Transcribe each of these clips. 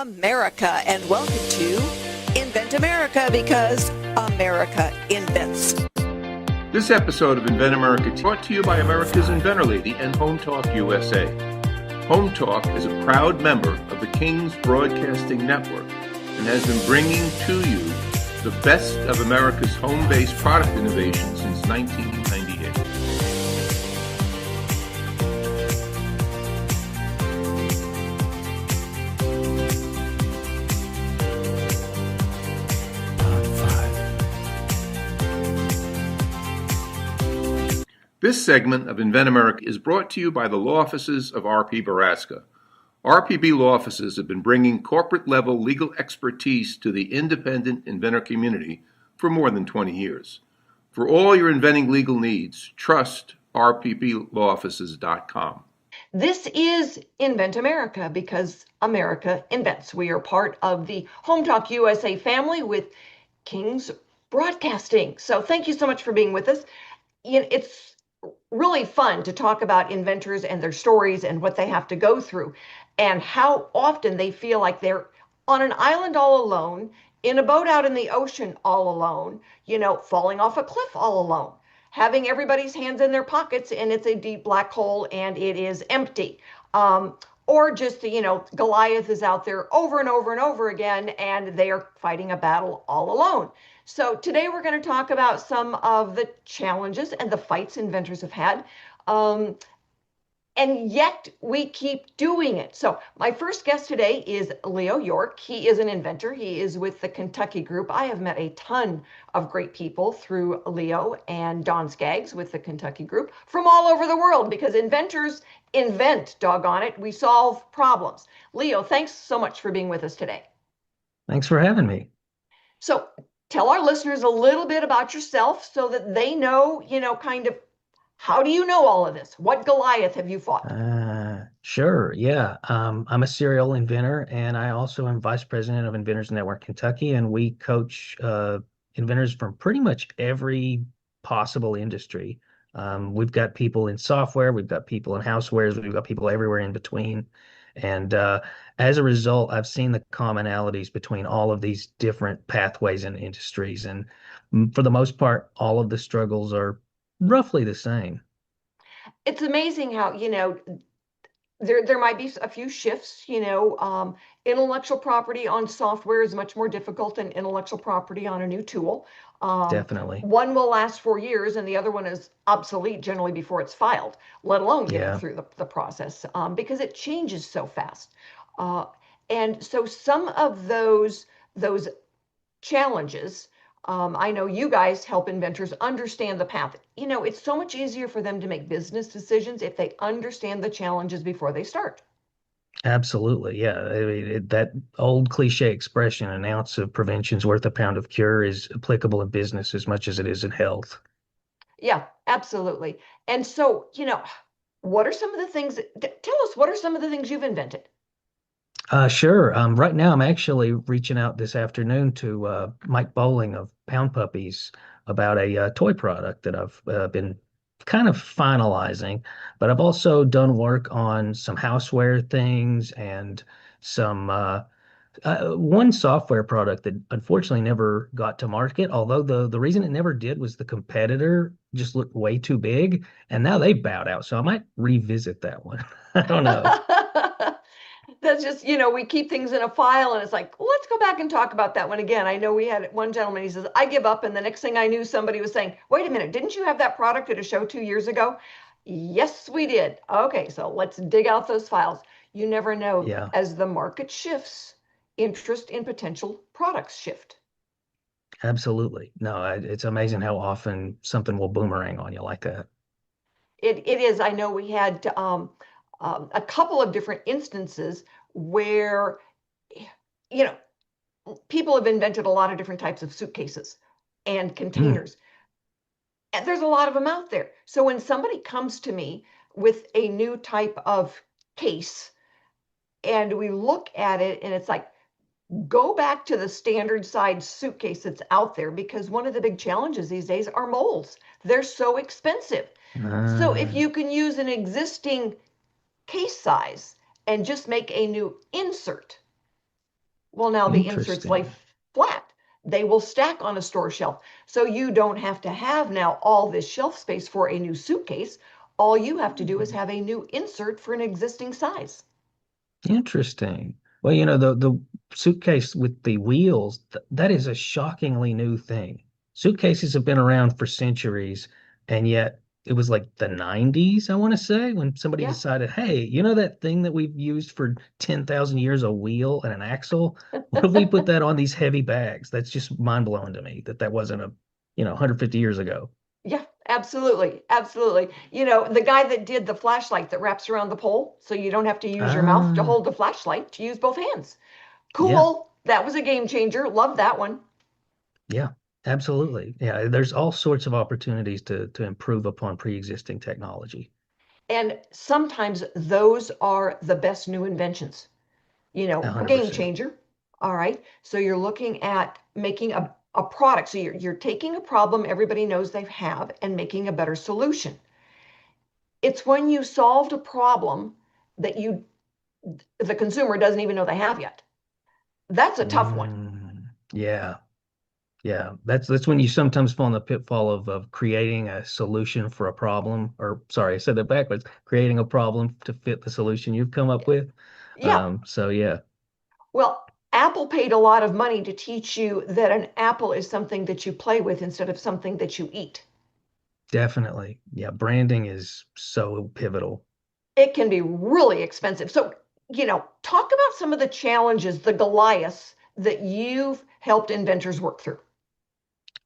America, and welcome to Invent America, because America invents. This episode of Invent America is brought to you by America's Inventor Lady and Home Talk USA. Home Talk is a proud member of the King's Broadcasting Network and has been bringing to you the best of America's home-based product innovation since 1998. This segment of Invent America is brought to you by the law offices of R.P. Baraska. RPB law offices have been bringing corporate-level legal expertise to the independent inventor community for more than 20 years. For all your inventing legal needs, trust rpblawoffices.com. This is Invent America, because America invents. We are part of the Home Talk USA family with King's Broadcasting. So thank you so much for being with us. It's really fun to talk about inventors and their stories and what they have to go through and how often they feel like they're on an island all alone, in a boat out in the ocean all alone, falling off a cliff all alone, having everybody's hands in their pockets and it's a deep black hole and it is empty. Or just, Goliath is out there over and over and over again and they are fighting a battle all alone. So today we're going to talk about some of the challenges and the fights inventors have had. And yet we keep doing it. So my first guest today is Leo York. He is an inventor. He is with the Kentucky group. I have met a ton of great people through Leo and Don Skaggs with the Kentucky group from all over the world, because inventors invent, doggone it. We solve problems. Leo, thanks so much for being with us today. Thanks for having me. So tell our listeners a little bit about yourself so that they know, kind of, how do you know all of this? What Goliath have you fought? Sure. Yeah. I'm a serial inventor, and I also am vice president of Inventors Network Kentucky, and we coach inventors from pretty much every possible industry. We've got people in software, we've got people in housewares, we've got people everywhere in between. And as a result, I've seen the commonalities between all of these different pathways and industries. And for the most part, all of the struggles are roughly the same. It's amazing how, there might be a few shifts, intellectual property on software is much more difficult than intellectual property on a new tool. Definitely. One will last 4 years and the other one is obsolete generally before it's filed, let alone getting through the process, because it changes so fast. And so some of those challenges, I know you guys help inventors understand the path. It's so much easier for them to make business decisions if they understand the challenges before they start. Absolutely. Yeah. I mean, that old cliche expression, an ounce of prevention's worth a pound of cure, is applicable in business as much as it is in health. Yeah, absolutely. And so, what are some of the things, tell us, what are some of the things you've invented? Sure. Right now, I'm actually reaching out this afternoon to Mike Bowling of Pound Puppies about a toy product that I've been kind of finalizing. But I've also done work on some houseware things and some one software product that unfortunately never got to market. Although the reason it never did was the competitor just looked way too big, and now they bowed out. So I might revisit that one. I don't know. That's just, we keep things in a file and it's like, well, let's go back and talk about that one again. I know we had one gentleman, he says, I give up. And the next thing I knew, somebody was saying, wait a minute, didn't you have that product at a show 2 years ago? Yes, we did. Okay, so let's dig out those files. You never know. Yeah. As the market shifts, interest in potential products shift. Absolutely. No, it's amazing how often something will boomerang on you like that. It is. I know we had a couple of different instances where, people have invented a lot of different types of suitcases and containers. And there's a lot of them out there. So when somebody comes to me with a new type of case and we look at it and it's like, go back to the standard size suitcase that's out there, because one of the big challenges these days are molds. They're so expensive. So if you can use an existing case size and just make a new insert, Well, now the inserts lay Interesting. flat. They will stack on a store shelf. So you don't have to have now all this shelf space for a new suitcase. All you have to do is have a new insert for an existing size. Interesting. Well, you know, the suitcase with the wheels, that is a shockingly new thing. Suitcases have been around for centuries, and yet it was like the 90s, I want to say, when somebody Yeah. decided, hey, you know that thing that we've used for 10,000 years, a wheel and an axle? What if we put that on these heavy bags? That's just mind-blowing to me that that wasn't 150 years ago. Yeah, absolutely. Absolutely. The guy that did the flashlight that wraps around the pole, so you don't have to use your mouth to Ah, hold the flashlight, to use both hands. yeah. Cool. That was a game changer. Love that one. Yeah, absolutely. Yeah, there's all sorts of opportunities to improve upon pre-existing technology. And sometimes those are the best new inventions. Game 100%. changer. All right. So you're looking at making a product. So you're taking a problem everybody knows they have and making a better solution. It's when you solved a problem that the consumer doesn't even know they have yet. That's a tough one. Yeah, yeah. That's when you sometimes fall in the pitfall of creating a solution for a problem, or sorry, I said that backwards, creating a problem to fit the solution you've come up with. Yeah. So yeah, Well, Apple paid a lot of money to teach you that an apple is something that you play with instead of something that you eat. definitely. Yeah, branding is so pivotal. It can be really expensive. So, talk about some of the challenges, the Goliaths that you've helped inventors work through.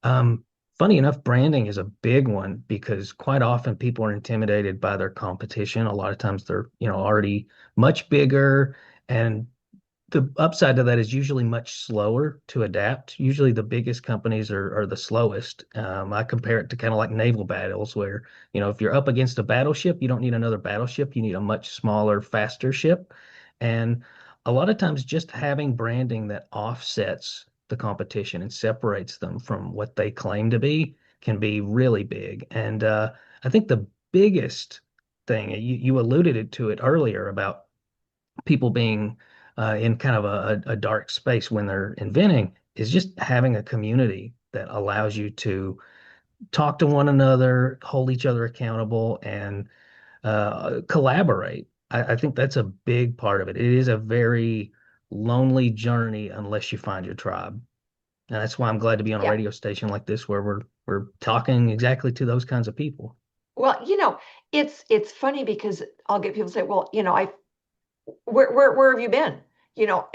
Um, Funny enough, branding is a big one because quite often people are intimidated by their competition. A lot of times they're, already much bigger, and the upside to that is usually much slower to adapt. Usually the biggest companies are the slowest. I compare it to kind of like naval battles where, if you're up against a battleship, you don't need another battleship. You need a much smaller, faster ship. And a lot of times just having branding that offsets the competition and separates them from what they claim to be can be really big. And I think the biggest thing, you alluded to it earlier about people being in kind of a dark space when they're inventing is just having a community that allows you to talk to one another, hold each other accountable, and collaborate. I think that's a big part of it. It is a very lonely journey unless you find your tribe. And that's why I'm glad to be on a Yeah. radio station like this where we're talking exactly to those kinds of people. Well, it's funny because I'll get people say, well, where have you been?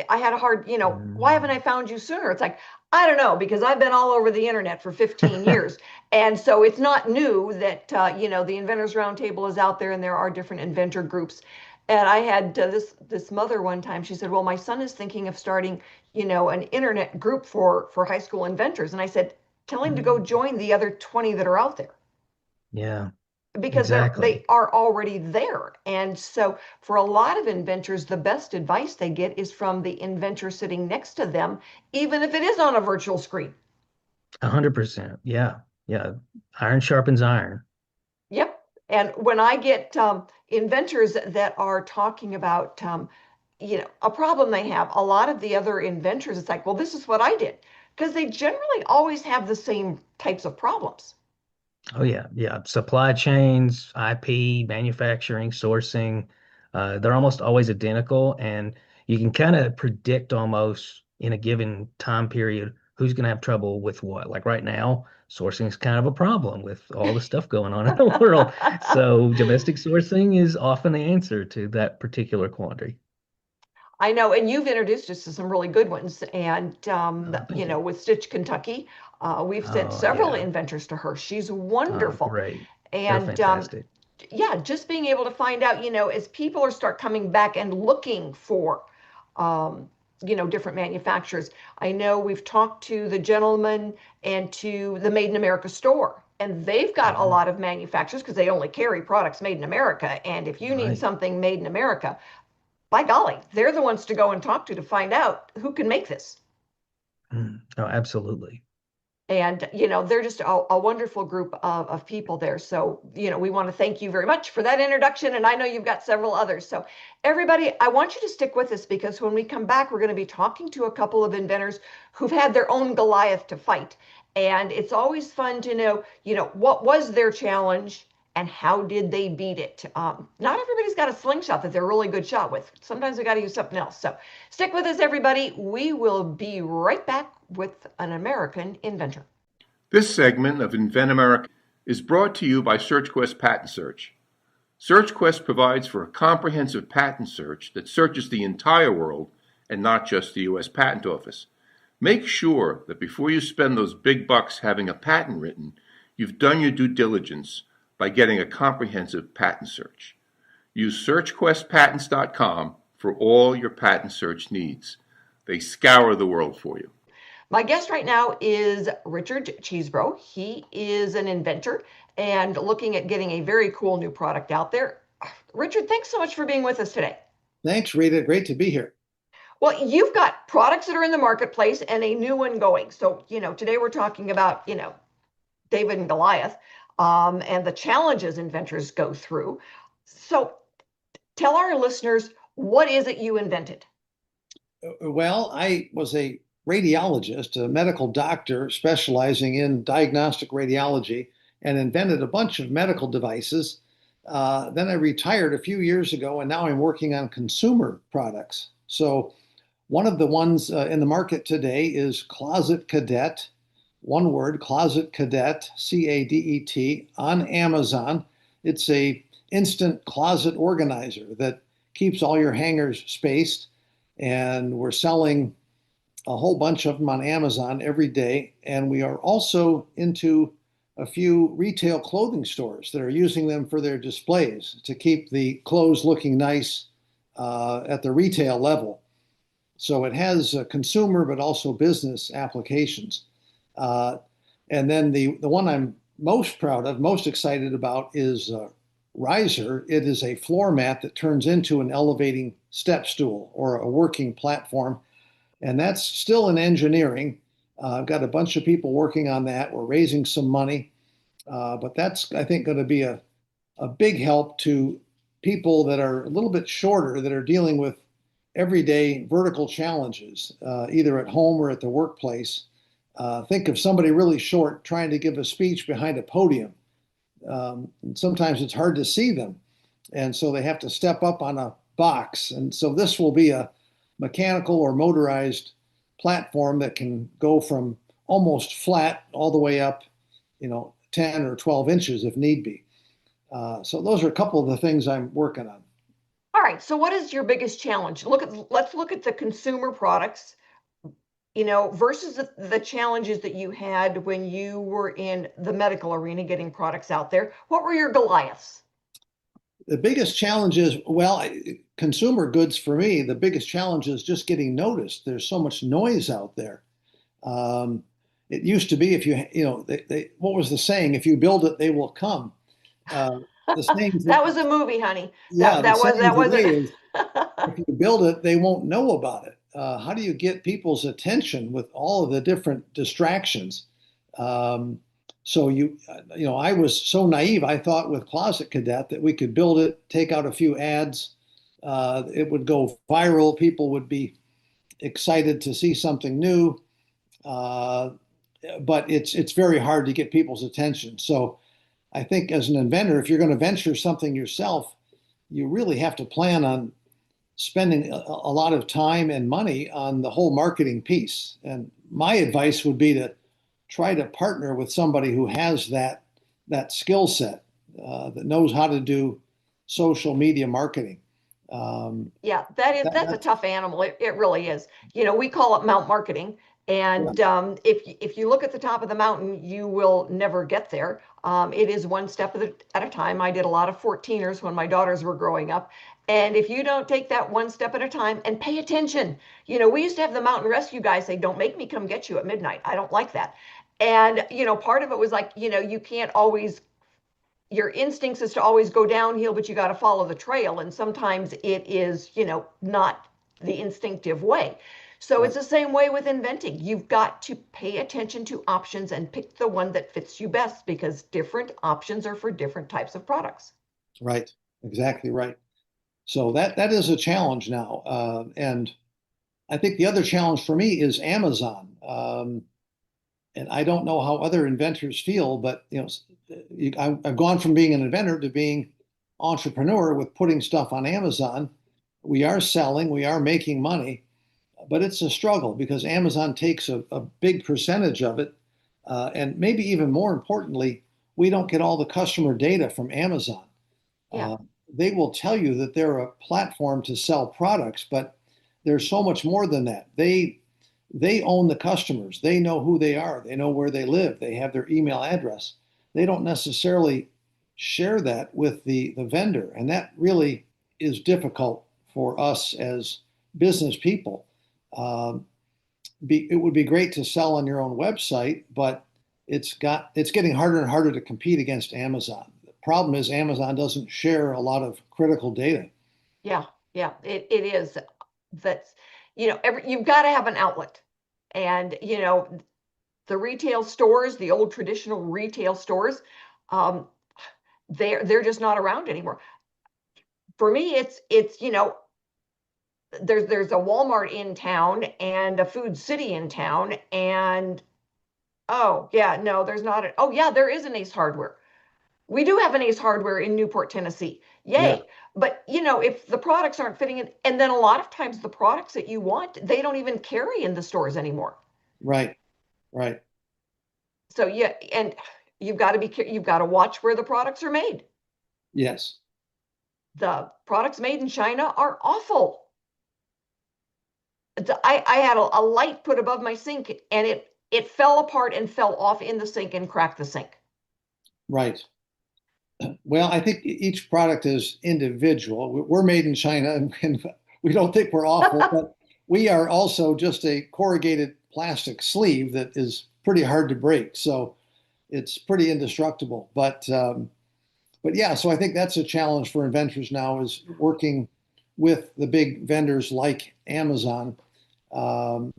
I had a hard, why haven't I Mm. found you sooner? It's like, I don't know, because I've been all over the internet for 15 years. And so it's not new that, the Inventors Roundtable is out there and there are different inventor groups. And I had this mother one time, she said, well, my son is thinking of starting, an internet group for high school inventors. And I said, tell him to go Mm. join the other 20 that are out there Yeah, because they exactly. are already there. And so for a lot of inventors, the best advice they get is from the inventor sitting next to them, even if it is on a virtual screen. 100%. Yeah. Yeah. Iron sharpens iron. Yep. And when I get inventors that are talking about a problem they have, a lot of the other inventors, it's like, well, this is what I did, because they generally always have the same types of problems. Oh yeah, yeah. Supply chains, IP, manufacturing, sourcing, they're almost always identical, and you can kind of predict almost in a given time period who's going to have trouble with what. Like right now, sourcing is kind of a problem with all the stuff going on in the world. So domestic sourcing is often the answer to that particular quandary. I know, and you've introduced us to some really good ones. And, Thank you. with Stitch Kentucky, we've sent Oh several yeah. inventors to her. She's Oh wonderful. great. They're And fantastic. yeah, just being able to find out, as people are start coming back and looking for, um, different manufacturers. I know we've talked to the gentleman and to the Made in America store, and they've got a Mhm. lot of manufacturers because they only carry products made in America. And if you need Right. something made in America, by golly, they're the ones to go and talk to find out who can make this. Oh, absolutely. And, they're just a wonderful group of people there. So, we want to thank you very much for that introduction. And I know you've got several others. So, everybody, I want you to stick with us because when we come back, we're going to be talking to a couple of inventors who've had their own Goliath to fight. And it's always fun to know, what was their challenge and how did they beat it? Not everybody's got a slingshot that they're a really good shot with. Sometimes we got to use something else. So, stick with us, everybody. We will be right back with an American inventor. This segment of Invent America is brought to you by SearchQuest Patent Search. SearchQuest provides for a comprehensive patent search that searches the entire world and not just the U.S. Patent Office. Make sure that before you spend those big bucks having a patent written, you've done your due diligence by getting a comprehensive patent search. Use SearchQuestPatents.com for all your patent search needs. They scour the world for you. My guest right now is Richard Chesbrough. He is an inventor and looking at getting a very cool new product out there. Richard, thanks so much for being with us today. Thanks, Rita. Great to be here. Well, you've got products that are in the marketplace and a new one going. So, today we're talking about, David and Goliath and the challenges inventors go through. So tell our listeners, what is it you invented? Well, I was a radiologist, a medical doctor specializing in diagnostic radiology, and invented a bunch of medical devices. Then I retired a few years ago, and now I'm working on consumer products. So one of the ones in the market today is Closet Cadet, one word, Closet Cadet, CADET, on Amazon. It's a instant closet organizer that keeps all your hangers spaced, and we're selling a whole bunch of them on Amazon every day. And we are also into a few retail clothing stores that are using them for their displays to keep the clothes looking nice at the retail level. So it has consumer but also business applications. And then the one I'm most proud of, most excited about is Riser. It is a floor mat that turns into an elevating step stool or a working platform. And that's still in engineering. I've got a bunch of people working on that. We're raising some money. But that's, I think, going to be a big help to people that are a little bit shorter, that are dealing with everyday vertical challenges, either at home or at the workplace. Think of somebody really short trying to give a speech behind a podium. And sometimes it's hard to see them. And so they have to step up on a box. And so this will be a mechanical or motorized platform that can go from almost flat all the way up, 10 or 12 inches if need be. So those are a couple of the things I'm working on. All right. So what is your biggest challenge? Let's look at the consumer products, versus the challenges that you had when you were in the medical arena getting products out there. What were your Goliaths? The biggest challenge is, consumer goods for me, the biggest challenge is just getting noticed. There's so much noise out there. It used to be what was the saying? If you build it, they will come. The saying that was a movie, honey. Yeah, that wasn't. If you build it, they won't know about it. How do you get people's attention with all of the different distractions? So I was so naive. I thought with Closet Cadet that we could build it, take out a few ads, it would go viral. People would be excited to see something new, but it's very hard to get people's attention. So I think as an inventor, if you're going to venture something yourself, you really have to plan on spending a lot of time and money on the whole marketing piece. And my advice would be to try to partner with somebody who has that skill set, that knows how to do social media marketing. Yeah, that's a tough animal. It really is. We call it mount marketing. And if you look at the top of the mountain, you will never get there. It is one step at a time. I did a lot of 14ers when my daughters were growing up. And if you don't take that one step at a time and pay attention, we used to have the mountain rescue guys say, "Don't make me come get you at midnight. I don't like that." And, part of it was like, you can't always, your instincts is to always go downhill, but you got to follow the trail. And sometimes it is, not the instinctive way. So Right. it's the same way with inventing. You've got to pay attention to options and pick the one that fits you best, because different options are for different types of products. Right. Exactly right. So that is a challenge now. And I think the other challenge for me is Amazon. And I don't know how other inventors feel, but I've gone from being an inventor to being entrepreneur with putting stuff on Amazon. We are selling, we are making money, but it's a struggle because Amazon takes a big percentage of it. And maybe even more importantly, we don't get all the customer data from Amazon. Yeah. They will tell you that they're a platform to sell products, but there's so much more than that. They own the customers. They know who they are. They know where they live. They have their email address. They don't necessarily share that with the vendor. And that really is difficult for us as business people. It would be great to sell on your own website, but it's getting harder and harder to compete against Amazon. The problem is Amazon doesn't share a lot of critical data. Yeah, yeah, it is. That's, you've got to have an outlet. And, the retail stores, the old traditional retail stores, they're just not around anymore. For me, it's there's a Walmart in town and a Food City in town, and oh yeah, no, there's not. Oh yeah, there is an Ace Hardware. We do have an Ace Hardware in Newport, Tennessee. Yeah, Yay. But if the products aren't fitting in, and then a lot of times the products that you want, they don't even carry in the stores anymore. right, right. So yeah, and you've got to watch where the products are made. Yes. The products made in China are awful. I had a light put above my sink, and it fell apart and fell off in the sink and cracked the sink. Right. Well, I think each product is individual. We're made in China, and we don't think we're awful, but we are also just a corrugated plastic sleeve that is pretty hard to break. So it's pretty indestructible. But yeah, so I think that's a challenge for inventors now, is working with the big vendors like Amazon. Um,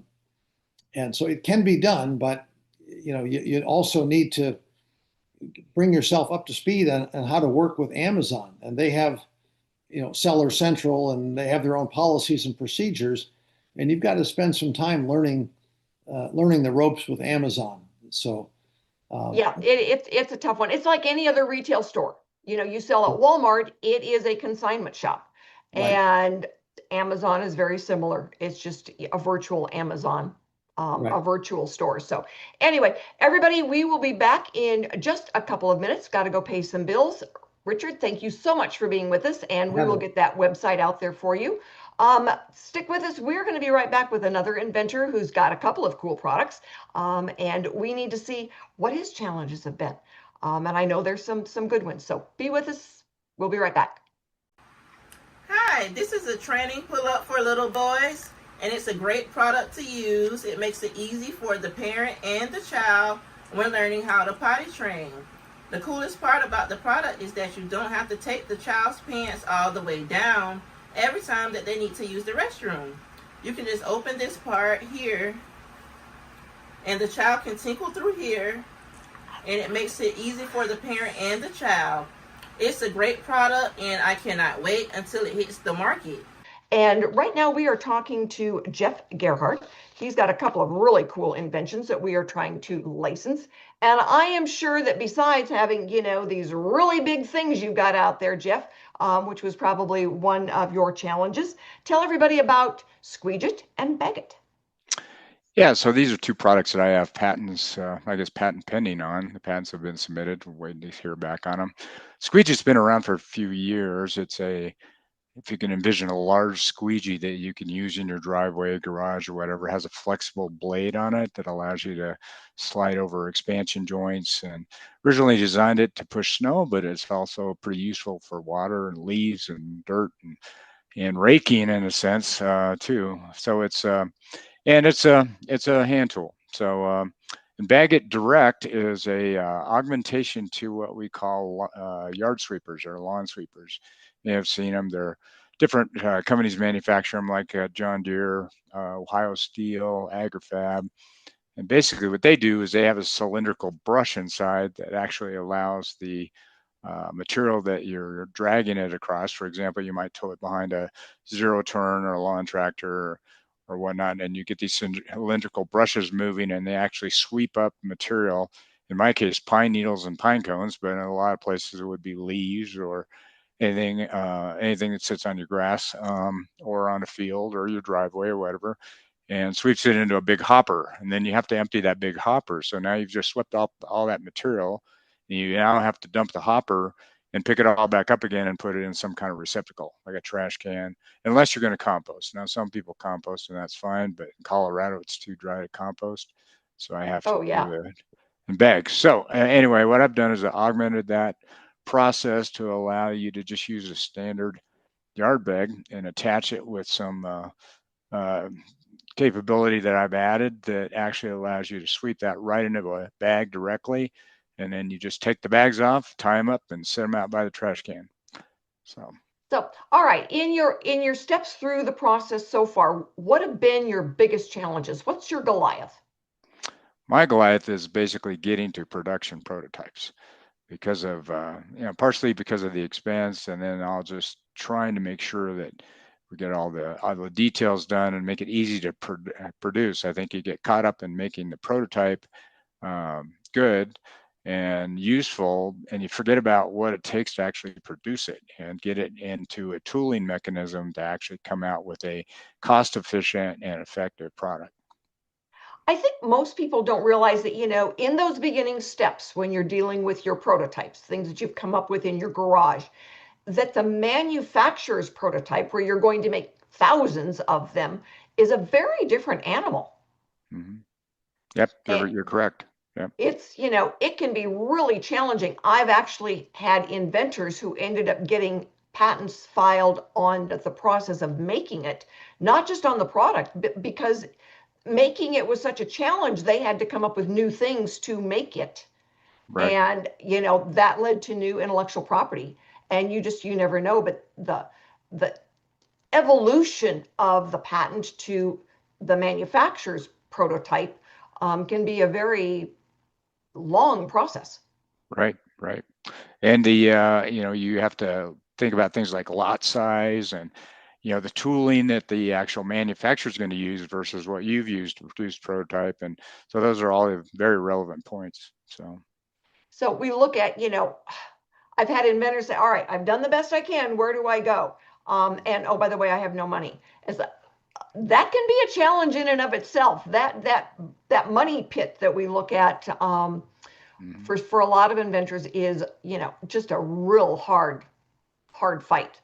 and so it can be done, but you also need to bring yourself up to speed on how to work with Amazon. And they have, Seller Central, and they have their own policies and procedures. And you've got to spend some time learning the ropes with Amazon. So Yeah, it's a tough one. It's like any other retail store. You sell at Walmart, it is a consignment shop. right, And Amazon is very similar. It's just a virtual Amazon, right. a virtual store. So anyway, everybody, we will be back in just a couple of minutes. Got to go pay some bills. Richard, thank you so much for being with us, and we will get that website out there for you. Stick with us. We're going to be right back with another inventor who's got a couple of cool products, and we need to see what his challenges have been. And I know there's some good ones. So be with us. We'll be right back. Hi, this is a training pull-up for little boys, and it's a great product to use. It makes it easy for the parent and the child when learning how to potty train. The coolest part about the product is that you don't have to take the child's pants all the way down every time that they need to use the restroom. You can just open this part here, and the child can tinkle through here, and it makes it easy for the parent and the child. It's a great product, and I cannot wait until it hits the market. And right now we are talking to Jeff Gerhart. He's got a couple of really cool inventions that we are trying to license. And I am sure that besides having, these really big things you've got out there, Jeff, which was probably one of your challenges, tell everybody about Squeegee and Baggett. Yeah, so these are two products that I have patents, patent pending on. The patents have been submitted. We're waiting to hear back on them. Squeegee's been around for a few years. If you can envision a large squeegee that you can use in your driveway, garage, or whatever, it has a flexible blade on it that allows you to slide over expansion joints. And originally designed it to push snow, but it's also pretty useful for water and leaves and dirt and raking in a sense too. So it's a hand tool. So and Baggett Direct is a augmentation to what we call yard sweepers or lawn sweepers. You may have seen them. They're different companies manufacture them, like John Deere, Ohio Steel, AgriFab. And basically what they do is they have a cylindrical brush inside that actually allows the material that you're dragging it across. For example, you might tow it behind a zero turn or a lawn tractor or whatnot, and you get these cylindrical brushes moving, and they actually sweep up material. In my case, pine needles and pine cones, but in a lot of places it would be leaves or anything that sits on your grass or on a field or your driveway or whatever, and sweeps it into a big hopper. And then you have to empty that big hopper. So now you've just swept up all that material. And you now have to dump the hopper and pick it all back up again and put it in some kind of receptacle, like a trash can, unless you're going to compost. Now, some people compost, and that's fine, but in Colorado, it's too dry to compost. So I have to Oh, yeah. do it in bags. So anyway, what I've done is I augmented that process to allow you to just use a standard yard bag and attach it with some capability that I've added that actually allows you to sweep that right into a bag directly. And then you just take the bags off, tie them up, and set them out by the trash can. So, all right, in your steps through the process so far, what have been your biggest challenges? What's your Goliath? My Goliath is basically getting to production prototypes because of, partially because of the expense, and then I'll just trying to make sure that we get all the details done and make it easy to produce. I think you get caught up in making the prototype good and useful, and you forget about what it takes to actually produce it and get it into a tooling mechanism to actually come out with a cost-efficient and effective product. I think most people don't realize that, in those beginning steps, when you're dealing with your prototypes, things that you've come up with in your garage, that the manufacturer's prototype, where you're going to make thousands of them, is a very different animal. Mm-hmm. Yep, you're correct. Yep. It's, it can be really challenging. I've actually had inventors who ended up getting patents filed on the process of making it, not just on the product, but because making it was such a challenge, they had to come up with new things to make it. Right. And, that led to new intellectual property. And you never know, but the evolution of the patent to the manufacturer's prototype can be a very long process. Right. And the you have to think about things like lot size and the tooling that the actual manufacturer is going to use versus what you've used to produce prototype, and so those are all very relevant points. So we look at I've had inventors say, all right, I've done the best I can, where do I go? And oh, by the way, I have no money. That can be a challenge in and of itself. That money pit that we look at for a lot of inventors is just a real hard fight.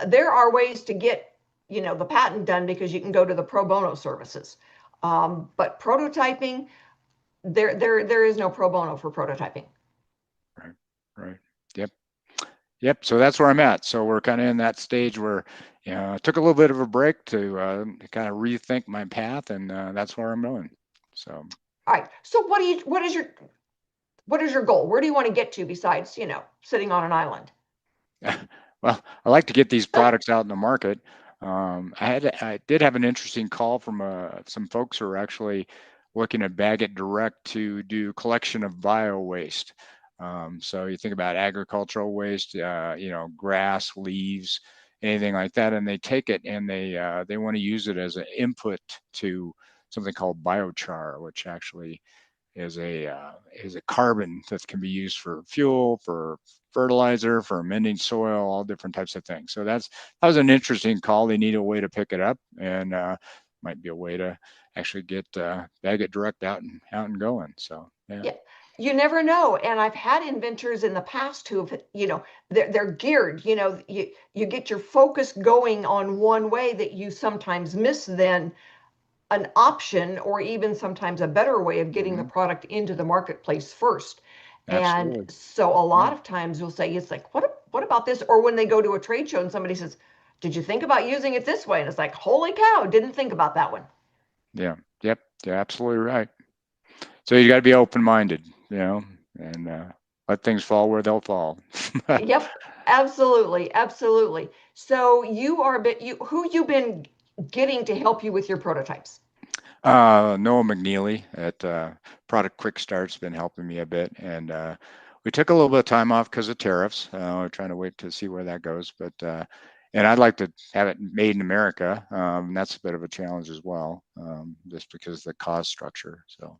There are ways to get the patent done because you can go to the pro bono services, but prototyping, there is no pro bono for prototyping. Right. Yep. So that's where I'm at. So we're kind of in that stage where I took a little bit of a break to kind of rethink my path, and that's where I'm going. So. All right. So what is your goal? Where do you want to get to besides sitting on an island? Well, I like to get these products out in the market. I did have an interesting call from some folks who are actually looking at Bag It Direct to do collection of bio waste. So you think about agricultural waste, grass, leaves, anything like that, and they take it and they want to use it as an input to something called biochar, which actually is a carbon that can be used for fuel, for fertilizer, for amending soil, all different types of things. So that was an interesting call. They need a way to pick it up, and might be a way to actually get Bag It Direct out and going. So yeah. You never know. And I've had inventors in the past who have, they're geared, you get your focus going on one way that you sometimes miss then an option or even sometimes a better way of getting the product into the marketplace first. Absolutely. And so a lot of times you'll say, it's like, what about this? Or when they go to a trade show and somebody says, did you think about using it this way? And it's like, holy cow, didn't think about that one. Yeah. Yep. You're absolutely right. So you got to be open-minded, and let things fall where they'll fall. Yep. Absolutely. So you are a bit, who you been getting to help you with your prototypes? Noah McNeely at Product Quick Start's been helping me a bit, and we took a little bit of time off because of tariffs. We're trying to wait to see where that goes, but and I'd like to have it made in America. That's a bit of a challenge as well, just because of the cost structure. So,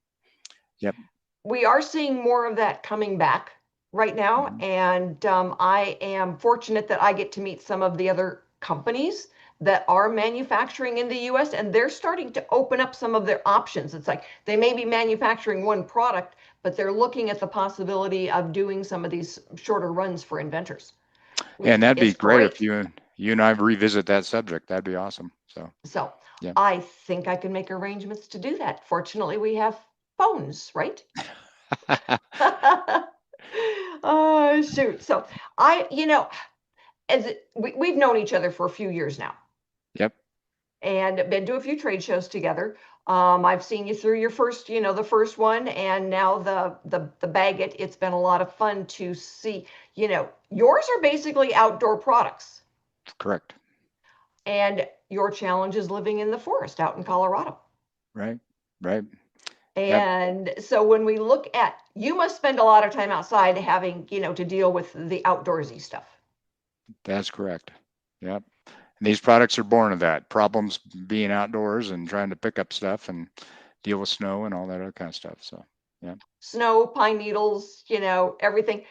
yep. We are seeing more of that coming back right now, and I am fortunate that I get to meet some of the other companies that are manufacturing in the US, and they're starting to open up some of their options. It's like they may be manufacturing one product, but they're looking at the possibility of doing some of these shorter runs for inventors. And that'd be It's great if you and I revisit that subject. That'd be awesome. So yeah. I think I can make arrangements to do that. Fortunately, we have phones, right? Oh, shoot. So we've known each other for a few years now. Yep. And been to a few trade shows together. I've seen you through your first, the first one, and now the bag it. It's been a lot of fun to see. Yours are basically outdoor products. Correct. And your challenge is living in the forest out in Colorado. Right. And so when we look at, you must spend a lot of time outside having, to deal with the outdoorsy stuff. That's correct. Yep. And these products are born of that. Problems being outdoors and trying to pick up stuff and deal with snow and all that other kind of stuff. So, yeah. Snow, pine needles, everything.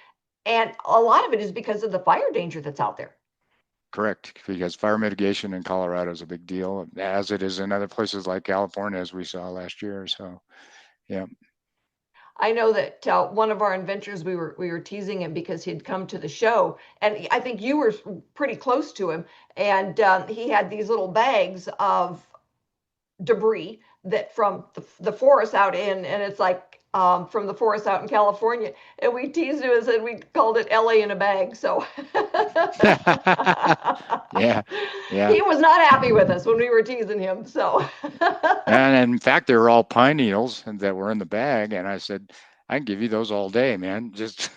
And a lot of it is because of the fire danger that's out there. Correct. Because fire mitigation in Colorado is a big deal, as it is in other places like California, as we saw last year. So, yeah. I know that one of our inventors, we were teasing him because he'd come to the show, and I think you were pretty close to him, and he had these little bags of debris that from the forest out in, and it's like from the forest out in California, and we teased him and said we called it LA in a bag. So yeah. He was not happy with us when we were teasing him. So and in fact, they were all pine needles that were in the bag, and I said, I can give you those all day, man. Just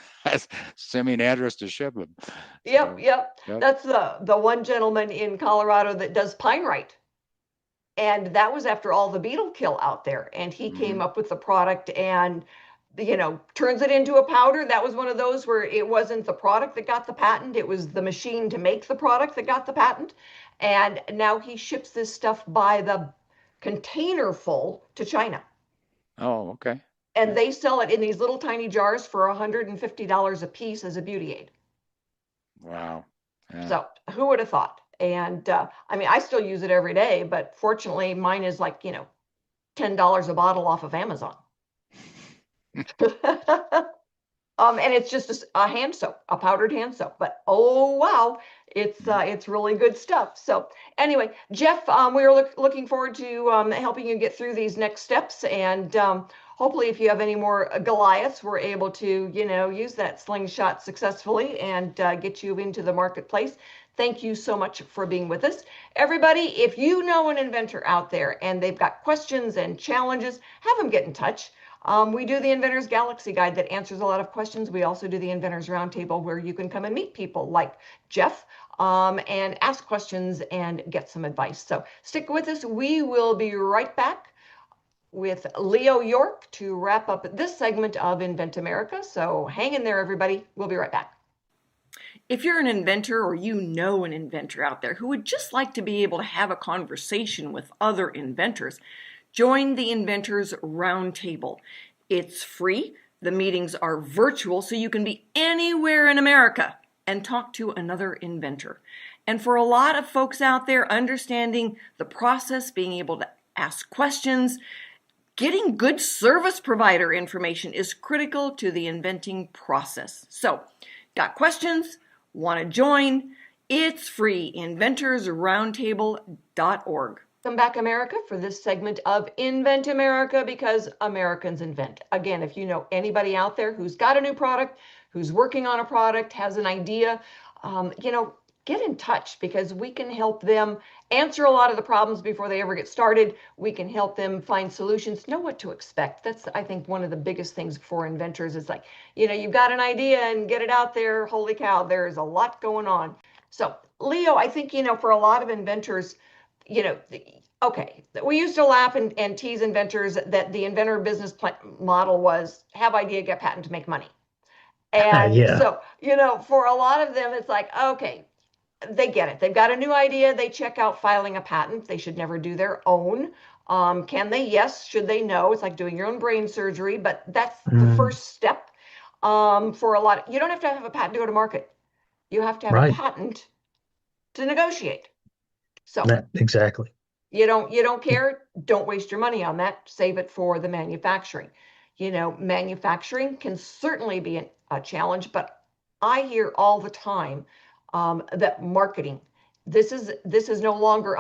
send me an address to ship them. Yep. That's the one gentleman in Colorado that does pine-right. And that was after all the beetle kill out there. And he came up with the product and, turns it into a powder. That was one of those where it wasn't the product that got the patent. It was the machine to make the product that got the patent. And now he ships this stuff by the container full to China. Oh, okay. And they sell it in these little tiny jars for $150 a piece as a beauty aid. Wow. Yeah. So who would have thought? And I still use it every day, but fortunately mine is like, $10 a bottle off of Amazon. And it's just a hand soap, a powdered hand soap, but oh, wow, it's really good stuff. So anyway, Jeff, we are looking forward to helping you get through these next steps. And hopefully if you have any more Goliaths, we're able to, use that slingshot successfully and get you into the marketplace. Thank you so much for being with us. Everybody, if you know an inventor out there and they've got questions and challenges, have them get in touch. We do the Inventors Galaxy Guide that answers a lot of questions. We also do the Inventors Roundtable where you can come and meet people like Jeff and ask questions and get some advice. So stick with us. We will be right back with Leo York to wrap up this segment of Invent America. So hang in there, everybody. We'll be right back. If you're an inventor or you know an inventor out there who would just like to be able to have a conversation with other inventors, join the Inventors Roundtable. It's free. The meetings are virtual, so you can be anywhere in America and talk to another inventor. And for a lot of folks out there, understanding the process, being able to ask questions, getting good service provider information is critical to the inventing process. So, got questions? Want to join? It's free. inventorsroundtable.org. Welcome back, America, for this segment of Invent America, because Americans invent. Again, if you know anybody out there who's got a new product, who's working on a product, has an idea, get in touch, because we can help them answer a lot of the problems before they ever get started. We can help them find solutions, know what to expect. That's, I think, one of the biggest things for inventors is like, you've got an idea and get it out there. Holy cow, there's a lot going on. So Leo, I think, for a lot of inventors, okay, we used to laugh and tease inventors that the inventor business model was have idea, get patent to make money. And Yeah, so, for a lot of them, it's like, okay, they get it. They've got a new idea. They check out filing a patent. They should never do their own. Can they? Yes. Should they? No. It's like doing your own brain surgery, but that's the mm, first step. For a lot, you don't have to have a patent to go to market. You have to have a right. patent to negotiate. So That exactly. you don't care, don't waste your money on that, save it for the manufacturing. Manufacturing can certainly be a challenge, but I hear all the time that marketing, this is no longer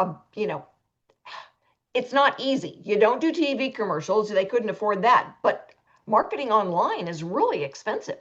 it's not easy. You don't do TV commercials, they couldn't afford that, but marketing online is really expensive.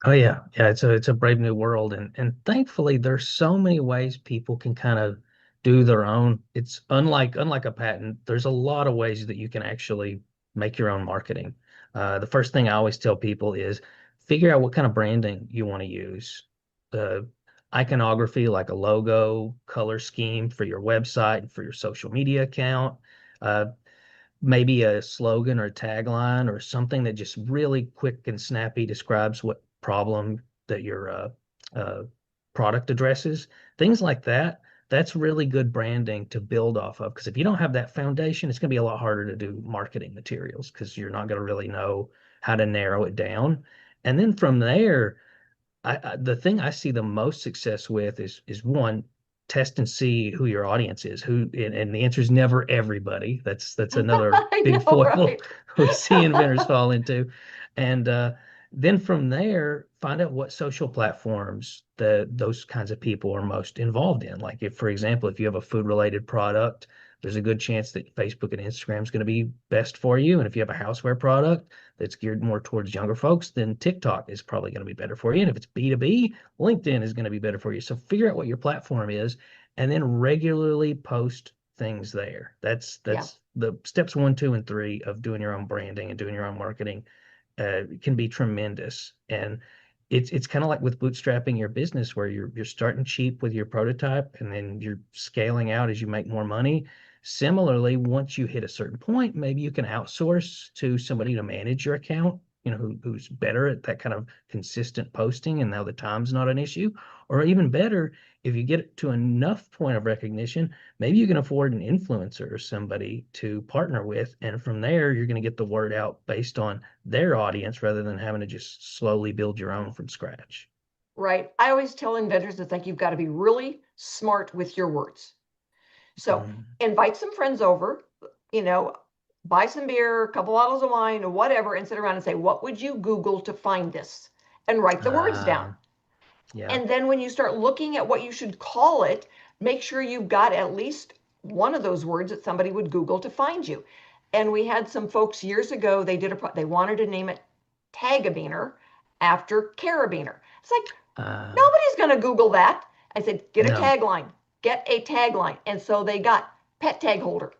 Oh yeah, yeah. It's a brave new world, and thankfully there's so many ways people can kind of do their own. It's unlike a patent. There's a lot of ways that you can actually make your own marketing. The first thing I always tell people is figure out what kind of branding you want to use. The iconography, like a logo, color scheme for your website and for your social media account. Uh, Maybe a slogan or a tagline or something that just really quick and snappy describes what problem that your uh, product addresses. Things like that. That's really good branding to build off of. Because if you don't have that foundation, it's going to be a lot harder to do marketing materials because you're not going to really know how to narrow it down. And then from there, the thing I see the most success with is one, test and see who your audience is. And the answer is never everybody. That's another I big know, foible right? we see inventors fall into. And then from there, find out what social platforms that those kinds of people are most involved in. Like if, for example, if you have a food related product, there's a good chance that Facebook and Instagram is going to be best for you. And if you have a houseware product that's geared more towards younger folks, then TikTok is probably going to be better for you. And if it's B2B, LinkedIn is going to be better for you. So figure out what your platform is and then regularly post things there. That's Yeah. the steps 1, 2, and 3 of doing your own branding and doing your own marketing can be tremendous. And it's kind of like with bootstrapping your business where you're starting cheap with your prototype and then you're scaling out as you make more money. Similarly, once you hit a certain point, maybe you can outsource to somebody to manage your account, who's better at that kind of consistent posting and now the time's not an issue. Or even better, if you get to enough point of recognition, maybe you can afford an influencer or somebody to partner with. And from there, you're going to get the word out based on their audience rather than having to just slowly build your own from scratch. Right. I always tell inventors to think you've got to be really smart with your words. So Mm. invite some friends over, you know, buy some beer, a couple bottles of wine, or whatever, and sit around and say, what would you Google to find this? And write the words down. Yeah. And then when you start looking at what you should call it, make sure you've got at least one of those words that somebody would Google to find you. And we had some folks years ago, they wanted to name it Tagabiner after Carabiner. It's like, nobody's going to Google that. I said, get a No. tagline, get a tagline. And so they got pet tag holder.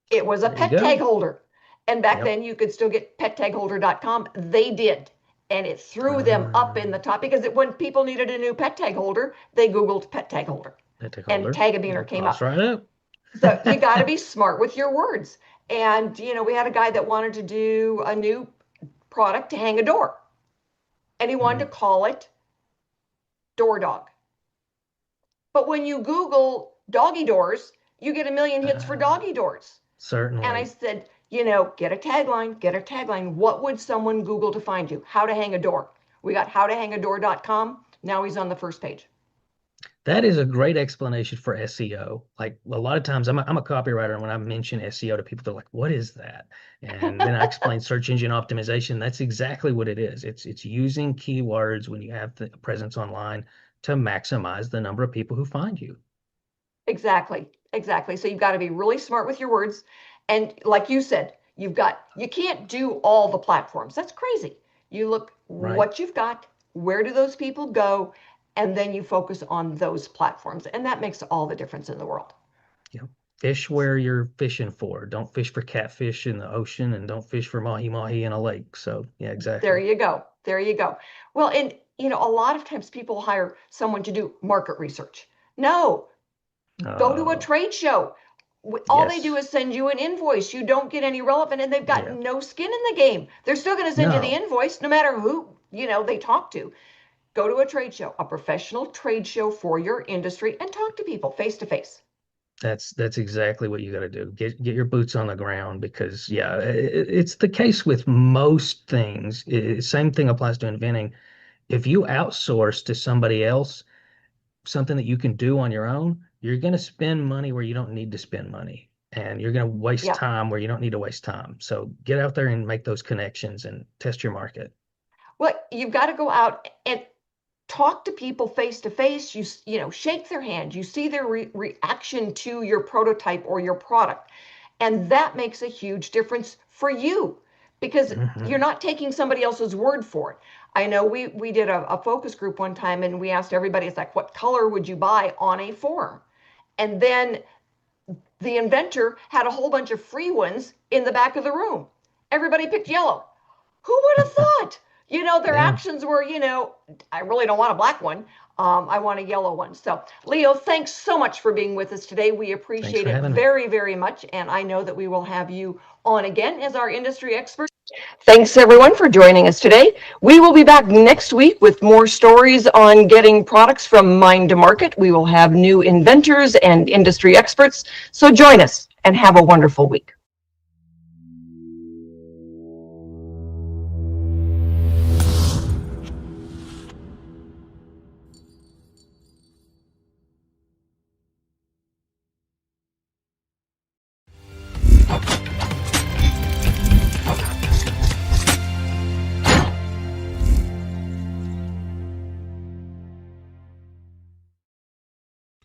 It was a There you pet tag go. holder. And back Yep. then you could still get pettagholder.com. They did. And it threw them up in the top because when people needed a new pet tag holder, they Googled pet tag holder. Pet tag And holder. Tagabiner came Pops up. right up. So you got to be smart with your words. And, we had a guy that wanted to do a new product to hang a door. And he wanted to call it Door Dog. But when you Google doggy doors, you get a million hits for doggy doors. Certainly. And I said, get a tagline, get a tagline. What would someone Google to find you? How to hang a door. We got howtohangadoor.com. Now he's on the first page. That is a great explanation for SEO. Like a lot of times I'm a copywriter, and when I mention SEO to people, they're like, what is that? And then I explain search engine optimization. That's exactly what it is. It's using keywords when you have the presence online to maximize the number of people who find you. Exactly. So you've got to be really smart with your words. And like you said, you can't do all the platforms. That's crazy. You look what you've got, where do those people go? And then you focus on those platforms. And that makes all the difference in the world. Yeah. Fish where you're fishing for. Don't fish for catfish in the ocean and don't fish for mahi-mahi in a lake. So yeah, exactly. There you go. Well, and a lot of times people hire someone to do market research. No, go to a trade show. All they do is send you an invoice. You don't get any relevant, and they've got no skin in the game. They're still going to send you the invoice no matter who, they talk to. Go to a trade show, a professional trade show for your industry, and talk to people face to face. That's exactly what you got to do. Get your boots on the ground, because it's the case with most things. Same thing applies to inventing. If you outsource to somebody else something that you can do on your own, you're going to spend money where you don't need to spend money, and you're going to waste time where you don't need to waste time. So get out there and make those connections and test your market. Well, you've got to go out and talk to people face to face. You shake their hand. You see their reaction to your prototype or your product, and that makes a huge difference for you, because you're not taking somebody else's word for it. I know we did a focus group one time, and we asked everybody, it's like, what color would you buy on a form? And then the inventor had a whole bunch of free ones in the back of the room. Everybody picked yellow. Who would have thought? Their actions were, I really don't want a black one. I want a yellow one. So, Leo, thanks so much for being with us today. We appreciate it very, very much. And I know that we will have you on again as our industry expert. Thanks, everyone, for joining us today. We will be back next week with more stories on getting products from mind to market. We will have new inventors and industry experts. So join us and have a wonderful week.